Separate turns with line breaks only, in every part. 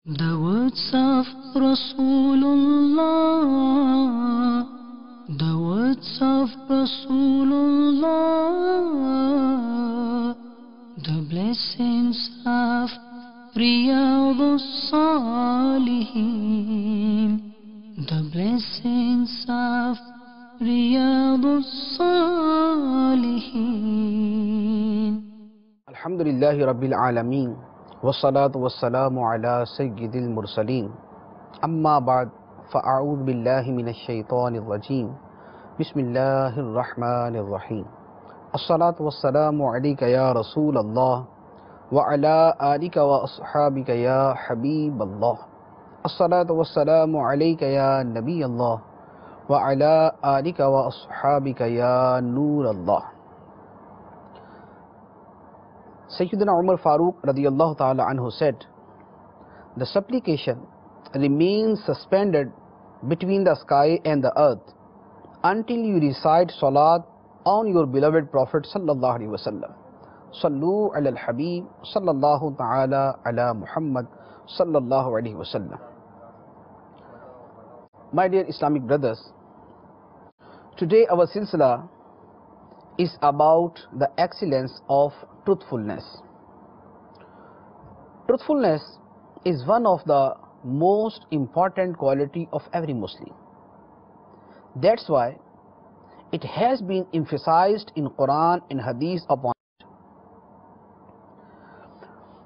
The words of Rasulullah, the words of Rasulullah, the blessings of Riyadus Salihin, the blessings of Riyadus Salihin.
Alhamdulillahi Rabbil Alameen. Wassalatu wassalamu ala sayyidil mursaleen. Amma ba'd, fa'a'udhu billahi minash shaitanir rajim. Bismillahir rahmanir rahim. As-salatu wassalamu alayka ya Rasulallah wa ala alika wa ashabika ya Habiballah. As-salatu wassalamu alayka ya Nabiyallah wa ala alika wa ashabika ya Nurallah. Sayyidina Umar Farooq radiyallahu ta'ala anhu said, the supplication remains suspended between the sky and the earth until you recite salat on your beloved Prophet sallallahu alaihi wasallam. Sallu ala al-Habib sallallahu ta'ala ala Muhammad sallallahu alaihi wasallam. My dear Islamic brothers, today our silsila is about the excellence of truthfulness. Truthfulness is one of the most important quality of every Muslim. That's why it has been emphasized in Quran and Hadith upon it.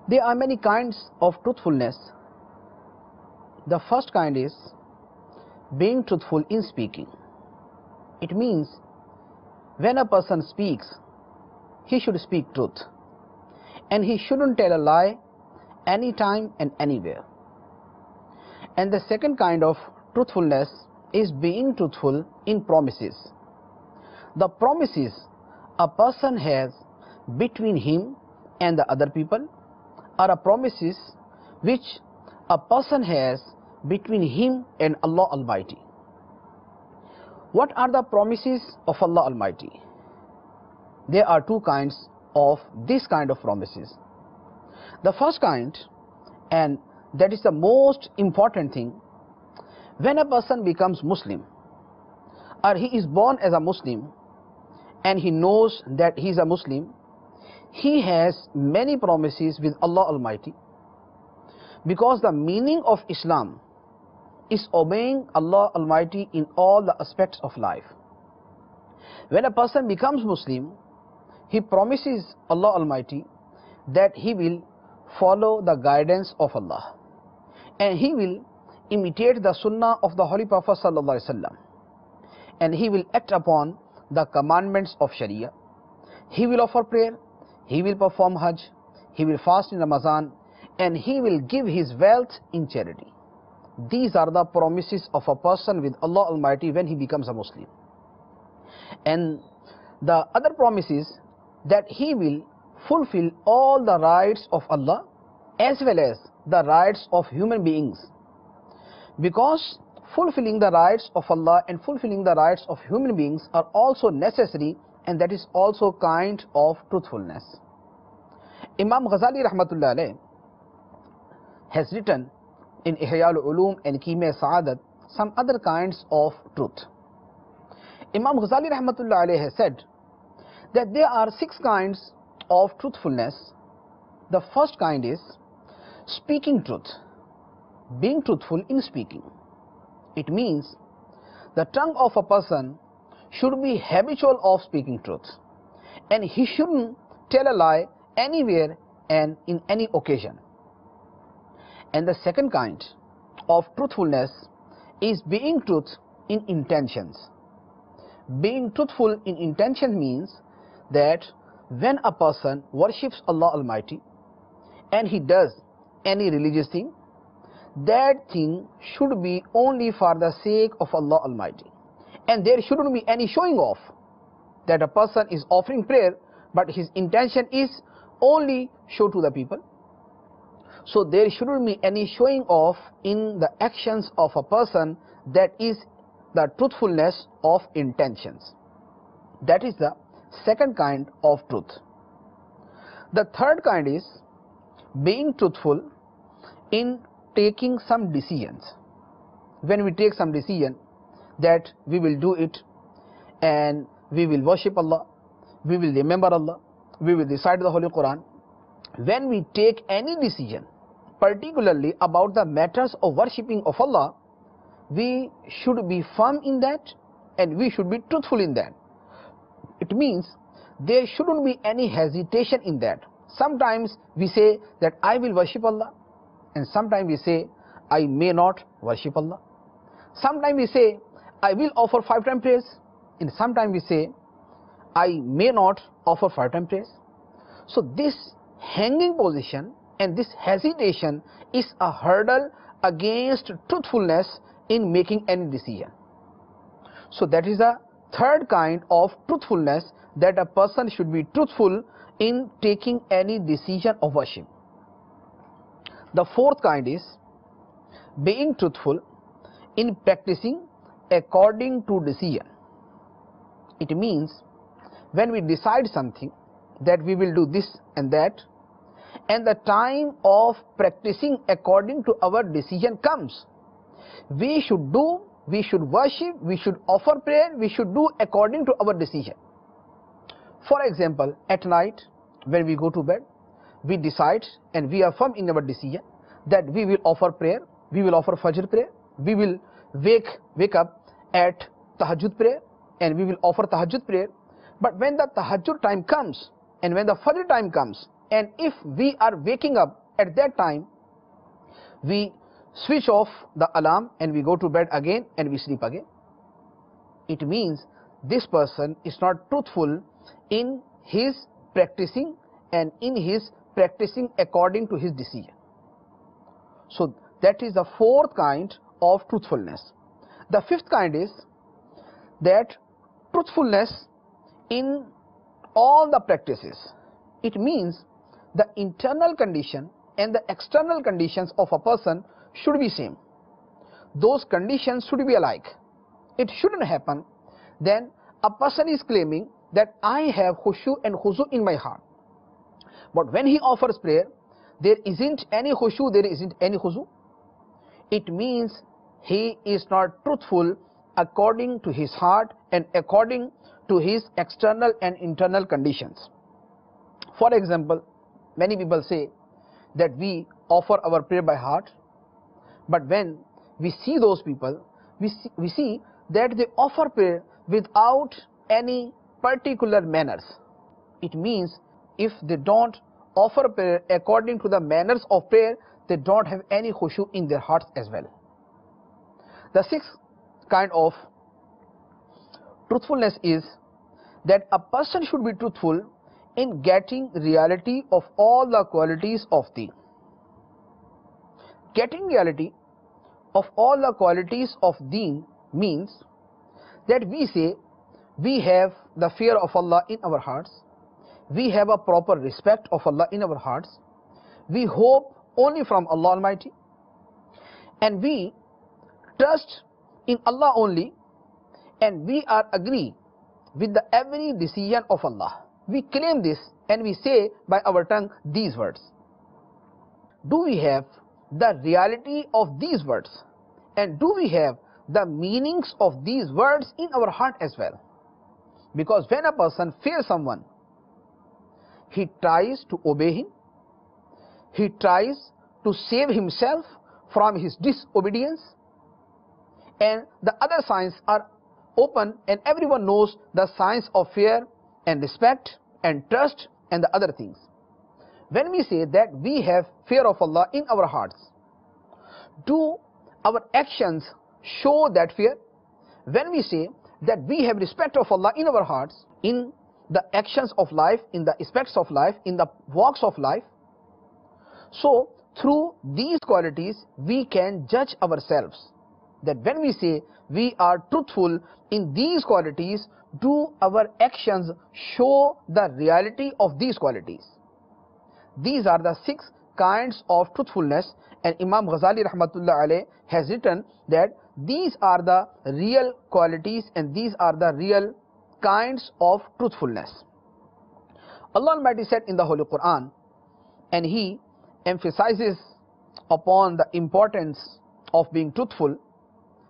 There are many kinds of truthfulness. The first kind is being truthful in speaking. It means when a person speaks, he should speak truth, and he shouldn't tell a lie anytime and anywhere. And the second kind of truthfulness is being truthful in promises. The promises a person has between him and the other people are a promises which a person has between him and Allah Almighty. What are the promises of Allah Almighty? There are two kinds of this kind of promises. The first kind, and that is the most important thing, when a person becomes Muslim or he is born as a Muslim and he knows that he is a Muslim, he has many promises with Allah Almighty, because the meaning of Islam is obeying Allah Almighty in all the aspects of life. When a person becomes Muslim, he promises Allah Almighty that he will follow the guidance of Allah and he will imitate the Sunnah of the Holy Prophet Sallallahu Alaihi Wasallam, and he will act upon the commandments of Sharia. He will offer prayer, he will perform Hajj, he will fast in Ramadan, and he will give his wealth in charity. These are the promises of a person with Allah Almighty when he becomes a Muslim. And the other promise is that he will fulfill all the rights of Allah as well as the rights of human beings, because fulfilling the rights of Allah and fulfilling the rights of human beings are also necessary, and that is also kind of truthfulness. Imam Ghazali Rahmatullah Alayh has written in Ihya al-Ulum and Kimya Sa'adat some other kinds of truth. Imam Ghazali Rahmatullah Alayh has said that there are 6 kinds of truthfulness. The first kind is speaking truth, being truthful in speaking. It means the tongue of a person should be habitual of speaking truth, and he shouldn't tell a lie anywhere and in any occasion. And the second kind of truthfulness is being truth in intentions. Being truthful in intention means that when a person worships Allah Almighty and he does any religious thing, that thing should be only for the sake of Allah Almighty, and there shouldn't be any showing off, that a person is offering prayer but his intention is only show to the people. So there shouldn't be any showing off in the actions of a person. That is the truthfulness of intentions. That is the second kind of truth. The third kind is being truthful in taking some decisions. When we take some decision that we will do it and we will worship Allah, we will remember Allah, we will recite the Holy Quran. When we take any decision, particularly about the matters of worshipping of Allah, we should be firm in that and we should be truthful in that. It means there shouldn't be any hesitation in that. Sometimes we say that I will worship Allah, and sometimes we say I may not worship Allah. Sometimes we say I will offer 5 times prayers, and sometimes we say I may not offer 5 times prayers. So this hanging position and this hesitation is a hurdle against truthfulness in making any decision. So that is a third kind of truthfulness, that a person should be truthful in taking any decision of worship. The fourth kind is being truthful in practicing according to decision. It means when we decide something that we will do this and that, and the time of practicing according to our decision comes, we should do, we should worship, we should offer prayer, we should do according to our decision. For example, at night when we go to bed, we decide and we are firm in our decision that we will offer prayer, we will offer Fajr prayer, we will wake up at Tahajjud prayer, and we will offer Tahajjud prayer. But when the Tahajjud time comes and when the Fajr time comes, and if we are waking up at that time, we switch off the alarm and we go to bed again and we sleep again. It means this person is not truthful in his practicing and in his practicing according to his decision. So that is the fourth kind of truthfulness. The fifth kind is that truthfulness in all the practices. It means the internal condition and the external conditions of a person should be same. Those conditions should be alike. It shouldn't happen then a person is claiming that I have khushu and khuzu in my heart, but when he offers prayer there isn't any khushu, there isn't any khuzu. It means he is not truthful according to his heart and according to his external and internal conditions. For example, many people say that we offer our prayer by heart, but when we see those people, we see that they offer prayer without any particular manners. It means if they don't offer prayer according to the manners of prayer, they don't have any khushu in their hearts as well. The sixth kind of truthfulness is that a person should be truthful in getting reality of all the qualities of Deen. Getting reality of all the qualities of Deen means that we say we have the fear of Allah in our hearts, we have a proper respect of Allah in our hearts, we hope only from Allah Almighty, and we trust in Allah only, and we are agree with the every decision of Allah. We claim this and we say by our tongue these words. Do we have the reality of these words, and do we have the meanings of these words in our heart as well? Because when a person fears someone, he tries to obey him, he tries to save himself from his disobedience, and the other signs are open and everyone knows the signs of fear and respect and trust and the other things. When we say that we have fear of Allah in our hearts, do our actions show that fear? When we say that we have respect of Allah in our hearts, in the actions of life, in the aspects of life, in the walks of life, so through these qualities we can judge ourselves, that when we say we are truthful in these qualities, do our actions show the reality of these qualities? These are the 6 kinds of truthfulness, and Imam Ghazali Rahmatullah Alayh has written that these are the real qualities and these are the real kinds of truthfulness. Allah Almighty said in the Holy Quran, and He emphasizes upon the importance of being truthful,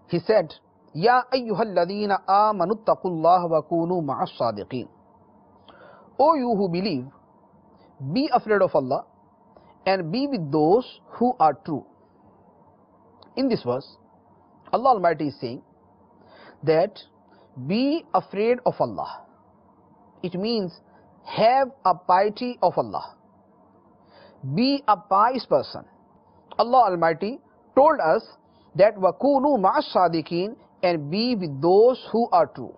he said, Ya ayyuhalladhina amanu taqullaha wa kunu ma'as sadiqin. O you who believe, be afraid of Allah and be with those who are true. In this verse, Allah Almighty is saying that be afraid of Allah. It means have a piety of Allah. Be a pious person. Allah Almighty told us that وَكُونُوا مَعَ الصَّادِقِينَ, and be with those who are true.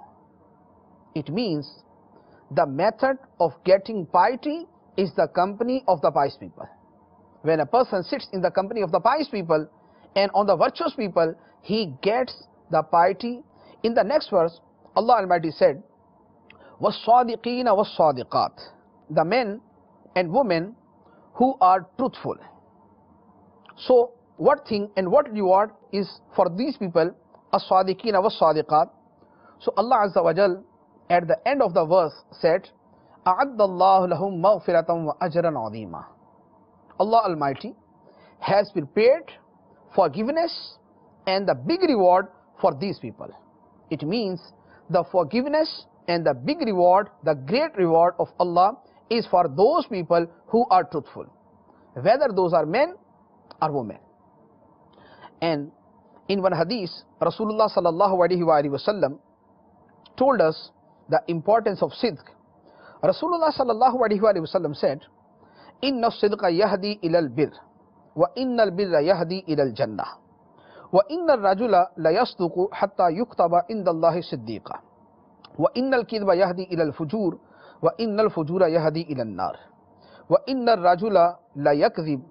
It means the method of getting piety is the company of the pious people. When a person sits in the company of the pious people and on the virtuous people, he gets the piety. In the next verse, Allah Almighty said, وَالصَّادِقِينَ وَالصَّادِقَاتِ, the men and women who are truthful. So what thing and what reward is for these people, as-sadiqina was-sadiqat? So Allah Azza wa Jal at the end of the verse said, أَعَدَّ اللَّهُ لَهُمْ مَغْفِرَةً وَأَجْرًا عَظِيمًا. Allah Almighty has prepared forgiveness and the big reward for these people. It means the forgiveness and the big reward, the great reward of Allah is for those people who are truthful, whether those are men or women. And in one hadith, Rasulullah sallallahu alaihi wasallam told us the importance of sidq. Rasulullah sallallahu alaihi wasallam said, Inna sidqa yahdi ilal bir, wa innal birra yahdi ilal jannah, wa inna rajula la yasduqu hatta yuktaba inda Allahi siddiqa, wa innal kidba yahdi ilal fujur, wa innal fujura yahdi ilal nar, wa inna rajula la yakzib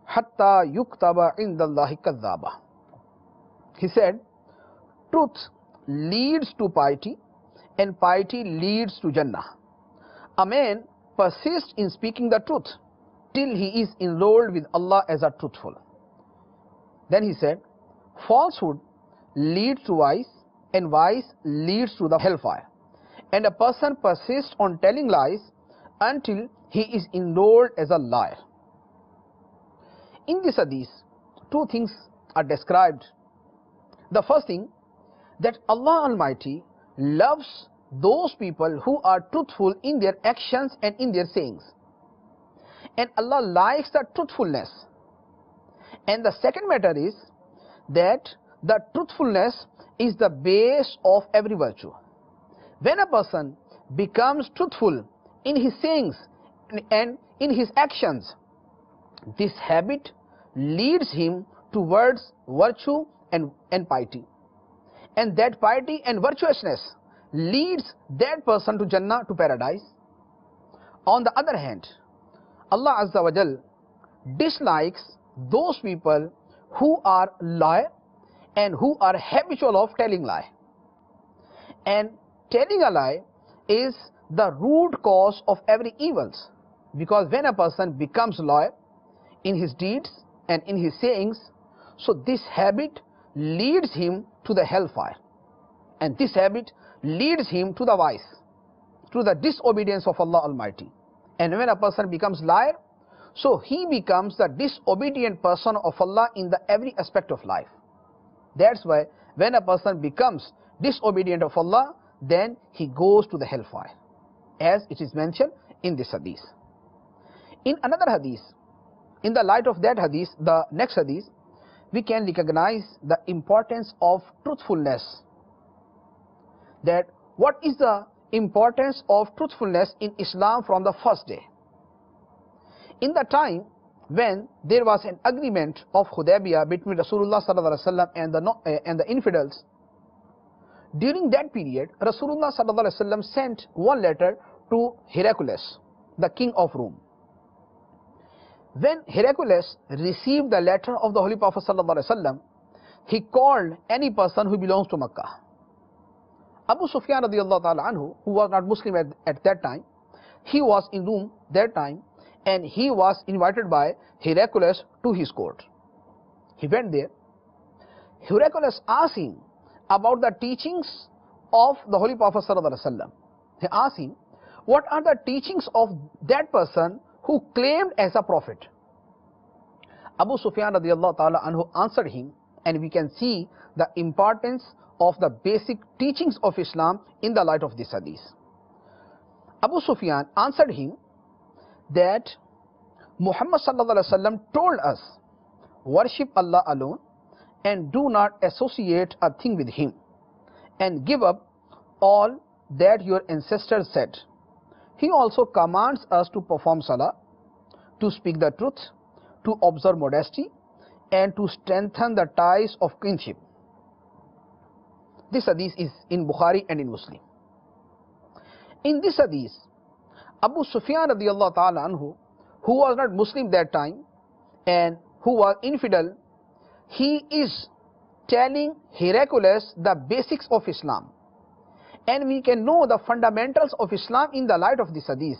hatta yuktaba inda Allahi kadhaba. He said, truth leads to piety and piety leads to Jannah. A man persists in speaking the truth till he is enrolled with Allah as a truthful. Then he said, falsehood leads to vice and vice leads to the hellfire. And a person persists on telling lies until he is enrolled as a liar. In this hadith, two things are described. The first thing, that Allah Almighty loves those people who are truthful in their actions and in their sayings. And Allah likes the truthfulness. And the second matter is that the truthfulness is the base of every virtue. When a person becomes truthful in his sayings and in his actions, this habit leads him towards virtue and piety. And that piety and virtuousness leads that person to Jannah, to paradise. On the other hand, Allah Azza wa Jal dislikes those people who are liar and who are habitual of telling lie. And telling a lie is the root cause of every evils, because when a person becomes liar in his deeds and in his sayings, so this habit leads him to the hellfire, and this habit leads him to the vice, to the disobedience of Allah Almighty. And when a person becomes liar, so he becomes the disobedient person of Allah in the every aspect of life. That's why when a person becomes disobedient of Allah, then he goes to the hellfire, as it is mentioned in this hadith. In another hadith, in the light of that hadith, the next hadith, we can recognize the importance of truthfulness. That what is the importance of truthfulness in Islam from the first day? In the time when there was an agreement of Hudaybiyah between Rasulullah sallallahu alaihi wasallam and the infidels, during that period, Rasulullah sallallahu alaihi wasallam sent one letter to Heraclius, the king of Rome. When Heraclius received the letter of the Holy Prophet sallallahu alaihi wasallam, he called any person who belongs to Makkah. Abu Sufyan radiallahu ta'ala anhu, who was not Muslim at that time, he was in Rome that time, and he was invited by Heraclius to his court. He went there. Heraclius asked him about the teachings of the Holy Prophet sallallahu alaihi wasallam. He asked him, what are the teachings of that person who claimed as a prophet? Abu Sufyan radiallahu ta'ala anhu answered him, and we can see the importance of the basic teachings of Islam in the light of this hadith. Abu Sufyan answered him that Muhammad sallallahu alaihi wasallam told us, worship Allah alone and do not associate a thing with him, and give up all that your ancestors said. He also commands us to perform salah, to speak the truth, to observe modesty, and to strengthen the ties of kinship. This hadith is in Bukhari and in Muslim. In this hadith, Abu Sufyan radiallahu ta'ala anhu, who was not Muslim that time and who was infidel, he is telling Heraclius the basics of Islam. And we can know the fundamentals of Islam in the light of this hadith.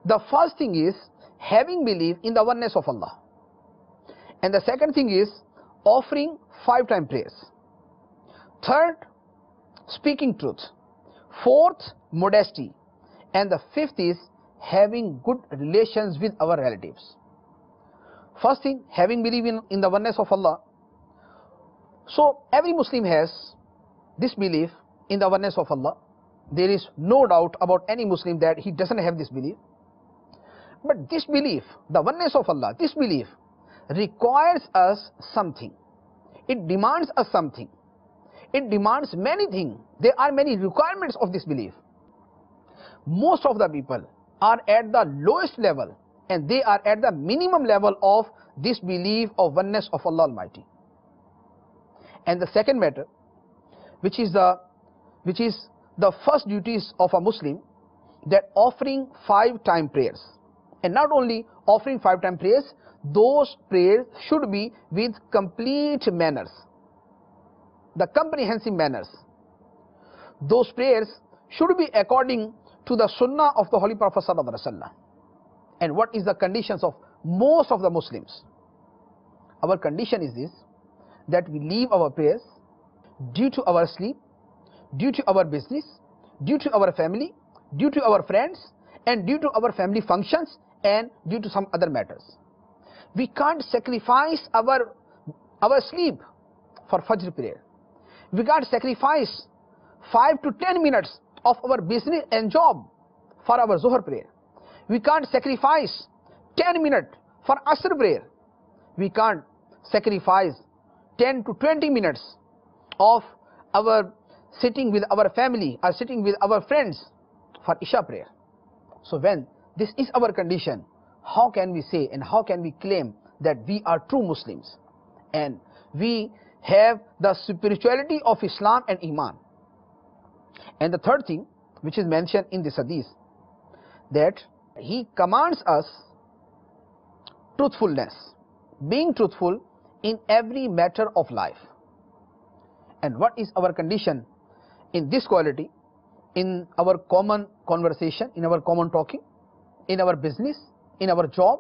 The first thing is having belief in the oneness of Allah. And the second thing is offering 5-time prayers. Third, speaking truth. Fourth, modesty. And the fifth is having good relations with our relatives. First thing, having belief in the oneness of Allah. So every Muslim has this belief in the oneness of Allah. There is no doubt about any Muslim that he doesn't have this belief. But this belief, the oneness of Allah, this belief requires us something. It demands us something. It demands many things. There are many requirements of this belief. Most of the people are at the lowest level, and they are at the minimum level of this belief of oneness of Allah Almighty. And the second matter, which is the first duties of a Muslim, that offering 5-time prayers. And not only offering 5-time prayers, those prayers should be with complete manners, the comprehensive manners. Those prayers should be according to the sunnah of the Holy Prophet sallallahu alaihi wasallam. And what is the conditions of most of the Muslims? Our condition is this, that we leave our prayers due to our sleep, due to our business, due to our family, due to our friends, and due to our family functions, and due to some other matters. We can't sacrifice our sleep for Fajr prayer. We can't sacrifice 5 to 10 minutes of our business and job for our Zuhr prayer. We can't sacrifice 10 minutes for Asr prayer. We can't sacrifice 10 to 20 minutes of our sitting with our family or sitting with our friends for Isha prayer. So when this is our condition, how can we say and how can we claim that we are true Muslims and we have the spirituality of Islam and Iman? And the third thing, which is mentioned in this hadith, that he commands us truthfulness, being truthful in every matter of life. And what is our condition in this quality, in our common conversation, in our common talking, in our business, in our job,